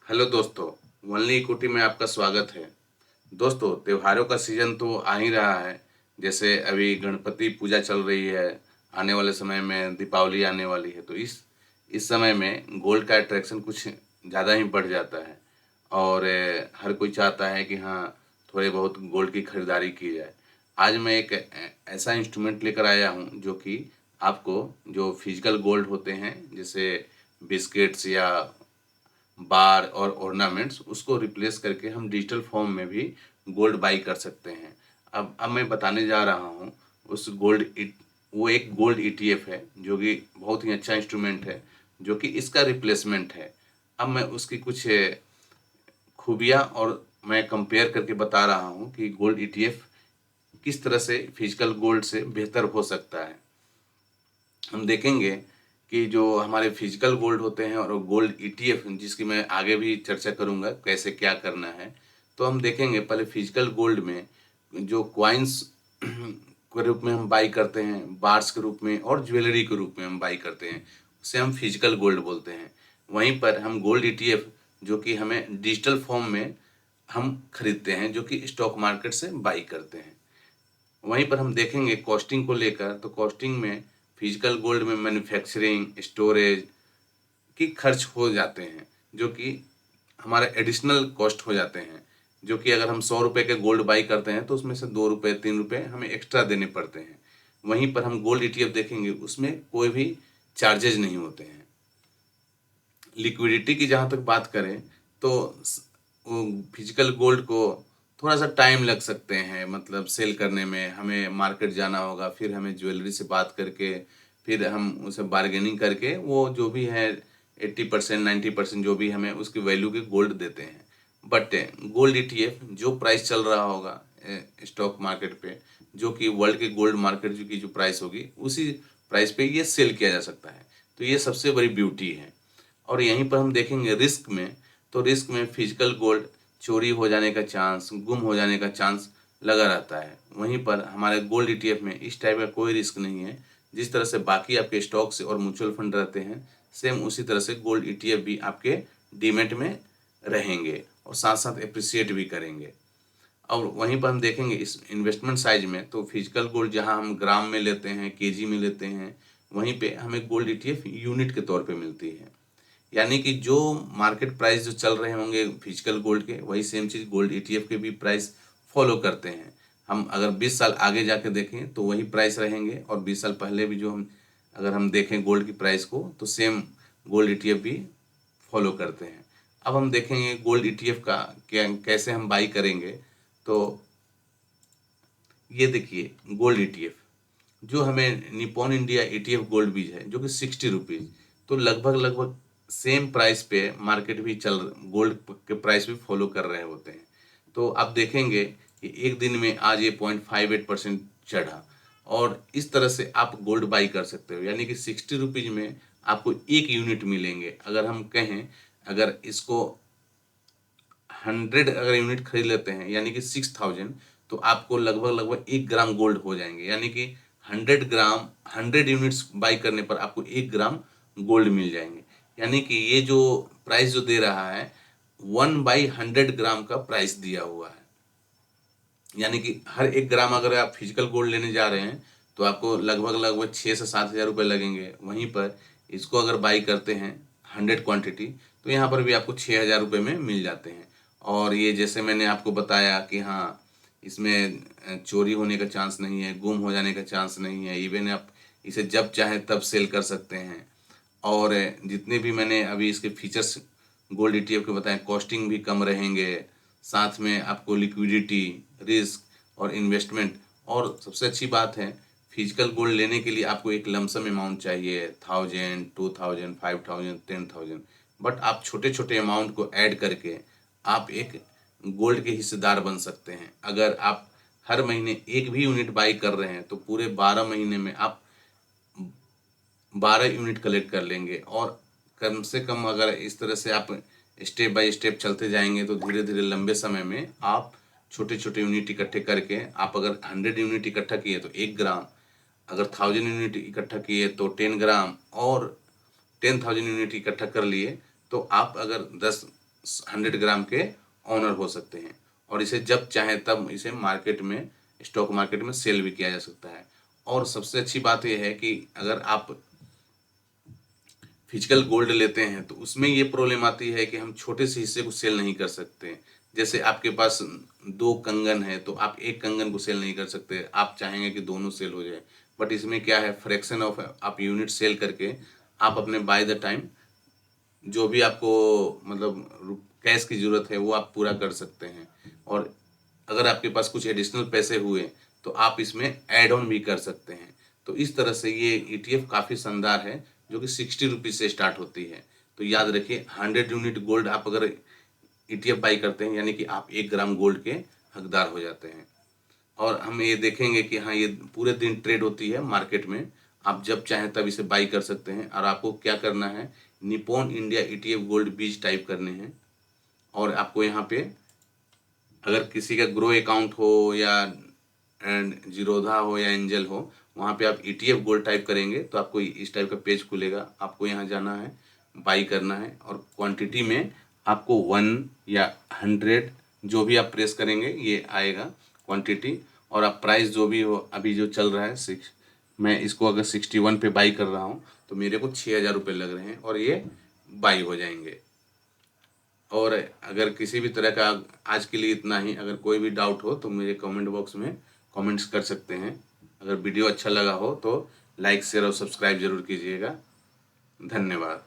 Hello दोस्तों, only equity में आपका स्वागत है। दोस्तों, त्योहारों का सीज़न तो आ ही रहा है। जैसे अभी गणपति पूजा चल रही है, आने वाले समय में दीपावली आने वाली है, तो इस समय में गोल्ड का अट्रैक्शन कुछ ज़्यादा ही बढ़ जाता है। और हर कोई चाहता है कि हाँ, थोड़े बहुत गोल्ड की खरीदारी की जाए। आज मैं एक ऐसा इंस्ट्रूमेंट लेकर आया हूँ जो कि आपको जो फिजिकल गोल्ड होते हैं, जैसे बिस्किट्स या बार और ऑर्नामेंट्स, उसको रिप्लेस करके हम डिजिटल फॉर्म में भी गोल्ड बाई कर सकते हैं। अब मैं बताने जा रहा हूँ उस गोल्ड इट वो एक गोल्ड ईटीएफ है जो कि बहुत ही अच्छा इंस्ट्रूमेंट है, जो कि इसका रिप्लेसमेंट है। अब मैं उसकी कुछ खूबियाँ और मैं कंपेयर करके बता रहा हूँ कि गोल्ड ईटीएफ किस तरह से फिजिकल गोल्ड से बेहतर हो सकता है। हम देखेंगे कि जो हमारे फिजिकल गोल्ड होते हैं और गोल्ड ईटीएफ, जिसकी मैं आगे भी चर्चा करूंगा कैसे क्या करना है। तो हम देखेंगे पहले फिजिकल गोल्ड में जो क्वाइंस के रूप में हम बाई करते हैं, बार्स के रूप में और ज्वेलरी के रूप में हम बाई करते हैं, उसे हम फिजिकल गोल्ड बोलते हैं। वहीं पर हम गोल्ड ईटीएफ जो कि हमें डिजिटल फॉर्म में हम खरीदते हैं, जो कि स्टॉक मार्केट से बाई करते हैं। वहीं पर हम देखेंगे कॉस्टिंग को लेकर, तो कॉस्टिंग में फिजिकल गोल्ड में मैन्युफैक्चरिंग, स्टोरेज की खर्च हो जाते हैं, जो कि हमारे एडिशनल कॉस्ट हो जाते हैं। जो कि अगर हम 100 रुपये के गोल्ड बाई करते हैं तो उसमें से 2 रुपये 3 रुपये हमें एक्स्ट्रा देने पड़ते हैं। वहीं पर हम गोल्ड ईटीएफ देखेंगे, उसमें कोई भी चार्जेज नहीं होते हैं। लिक्विडिटी की जहाँ तक बात करें तो फिजिकल गोल्ड को थोड़ा सा टाइम लग सकते हैं, मतलब सेल करने में हमें मार्केट जाना होगा, फिर हमें ज्वेलरी से बात करके, फिर हम उसे बार्गेनिंग करके वो जो भी है 80% 90% जो भी हमें उसकी वैल्यू के गोल्ड देते हैं। बट गोल्ड ईटीएफ जो प्राइस चल रहा होगा स्टॉक मार्केट पे, जो कि वर्ल्ड के गोल्ड मार्केट जो की जो प्राइस होगी, उसी प्राइस पे ये सेल किया जा सकता है। तो ये सबसे बड़ी ब्यूटी है। और यहीं पर हम देखेंगे रिस्क में, तो रिस्क में फिजिकल गोल्ड चोरी हो जाने का चांस, गुम हो जाने का चांस लगा रहता है। वहीं पर हमारे गोल्ड ईटीएफ में इस टाइप का कोई रिस्क नहीं है। जिस तरह से बाकी आपके स्टॉक्स और म्यूचुअल फंड रहते हैं, सेम उसी तरह से गोल्ड ईटीएफ भी आपके डीमेट में रहेंगे और साथ साथ एप्रिसिएट भी करेंगे। और वहीं पर हम देखेंगे इस इन्वेस्टमेंट साइज में, तो फिजिकल गोल्ड जहां हम ग्राम में लेते हैं, केजी में लेते हैं, वहीं पे हमें गोल्ड ईटीएफ यूनिट के तौर पे मिलती है। यानी कि जो मार्केट प्राइस जो चल रहे होंगे फिजिकल गोल्ड के, वही सेम चीज़ गोल्ड ईटीएफ के भी प्राइस फॉलो करते हैं। हम अगर 20 साल आगे जाके देखें तो वही प्राइस रहेंगे, और 20 साल पहले भी जो हम अगर हम देखें गोल्ड की प्राइस को, तो सेम गोल्ड ईटीएफ भी फॉलो करते हैं। अब हम देखेंगे गोल्ड ईटीएफ का क्या कैसे हम बाई करेंगे। तो ये देखिए गोल्ड ईटीएफ जो हमें निपॉन इंडिया ईटीएफ गोल्ड बीज है, जो कि 60 रुपीज़, तो लगभग लगभग सेम प्राइस पे मार्केट भी चल, गोल्ड के प्राइस भी फॉलो कर रहे होते हैं। तो आप देखेंगे कि एक दिन में आज ये 0.58% चढ़ा, और इस तरह से आप गोल्ड बाई कर सकते हो। यानी कि 60 रुपीज़ में आपको एक यूनिट मिलेंगे। अगर हम कहें, अगर इसको 100 अगर यूनिट खरीद लेते हैं, यानी कि 6000, तो आपको लगभग लगभग 1 ग्राम गोल्ड हो जाएंगे। यानी कि 100 ग्राम, 100 यूनिट्स बाई करने पर आपको 1 ग्राम गोल्ड मिल जाएंगे। यानी कि ये जो प्राइस जो दे रहा है, 1/100 ग्राम का प्राइस दिया हुआ है। यानी कि हर 1 ग्राम अगर आप फिजिकल गोल्ड लेने जा रहे हैं, तो आपको लगभग लगभग 6 से 7 हज़ार रुपये लगेंगे। वहीं पर इसको अगर बाई करते हैं 100 क्वांटिटी, तो यहाँ पर भी आपको 6 हज़ार रुपये में मिल जाते हैं। और ये जैसे मैंने आपको बताया कि हाँ, इसमें चोरी होने का चांस नहीं है, गुम हो जाने का चांस नहीं है, इवन आप इसे जब चाहें तब सेल कर सकते हैं। और जितने भी मैंने अभी इसके फीचर्स गोल्ड ईटीएफ के बताएं, कॉस्टिंग भी कम रहेंगे, साथ में आपको लिक्विडिटी, रिस्क और इन्वेस्टमेंट। और सबसे अच्छी बात है, फिजिकल गोल्ड लेने के लिए आपको एक लमसम अमाउंट चाहिए, 1000, 2000, 5000, 10,000। बट आप छोटे छोटे अमाउंट को ऐड करके आप एक गोल्ड के हिस्सेदार बन सकते हैं। अगर आप हर महीने एक भी यूनिट बाई कर रहे हैं, तो पूरे 12 महीने में आप 12 यूनिट कलेक्ट कर लेंगे। और कम से कम अगर इस तरह से आप स्टेप बाय स्टेप चलते जाएंगे, तो धीरे धीरे लंबे समय में आप छोटे छोटे यूनिट इकट्ठे करके, आप अगर 100 यूनिट इकट्ठा किए तो 1 ग्राम, अगर 1000 यूनिट इकट्ठा किए तो 10 ग्राम, और 10,000 यूनिट इकट्ठा कर लिए तो आप अगर 10 100 ग्राम के ओनर हो सकते हैं और इसे जब चाहे तब इसे मार्केट में, स्टॉक मार्केट में सेल भी किया जा सकता है। और सबसे अच्छी बात यह है कि अगर आप फिजिकल गोल्ड लेते हैं तो उसमें ये प्रॉब्लम आती है कि हम छोटे से हिस्से को सेल नहीं कर सकते। जैसे आपके पास 2 कंगन है तो आप एक कंगन को सेल नहीं कर सकते, आप चाहेंगे कि दोनों सेल हो जाए। बट इसमें क्या है, फ्रैक्शन ऑफ आप यूनिट सेल करके आप अपने बाय द टाइम जो भी आपको मतलब कैश की ज़रूरत है वो आप पूरा कर सकते हैं। और अगर आपके पास कुछ एडिशनल पैसे हुए तो आप इसमें ऐड ऑन भी कर सकते हैं। तो इस तरह से ये ETF काफ़ी शानदार है जो कि 60 रुपीज़ से स्टार्ट होती है। तो याद रखिए 100 यूनिट गोल्ड आप अगर ETF बाई करते हैं यानी कि आप 1 ग्राम गोल्ड के हकदार हो जाते हैं। और हम ये देखेंगे कि हाँ, ये पूरे दिन ट्रेड होती है मार्केट में, आप जब चाहें तब इसे बाई कर सकते हैं। और आपको क्या करना है, निप्पॉन इंडिया ETF गोल्ड बीज टाइप करने हैं और आपको यहाँ पे अगर किसी का ग्रो अकाउंट हो या जीरोधा हो या एंजल हो, वहाँ पे आप ETF गोल्ड टाइप करेंगे तो आपको इस टाइप का पेज खुलेगा। आपको यहाँ जाना है, बाई करना है और क्वांटिटी में आपको 1 या 100 जो भी आप प्रेस करेंगे ये आएगा क्वांटिटी। और आप प्राइस जो भी हो, अभी जो चल रहा है मैं इसको अगर 61 पे बाई कर रहा हूँ तो मेरे को 6,000 रुपये लग रहे हैं और ये बाई हो जाएंगे। और अगर किसी भी तरह का, आज के लिए इतना ही। अगर कोई भी डाउट हो तो मेरे कमेंट बॉक्स में कमेंट्स कर सकते हैं। अगर वीडियो अच्छा लगा हो तो लाइक, शेयर और सब्सक्राइब जरूर कीजिएगा। धन्यवाद।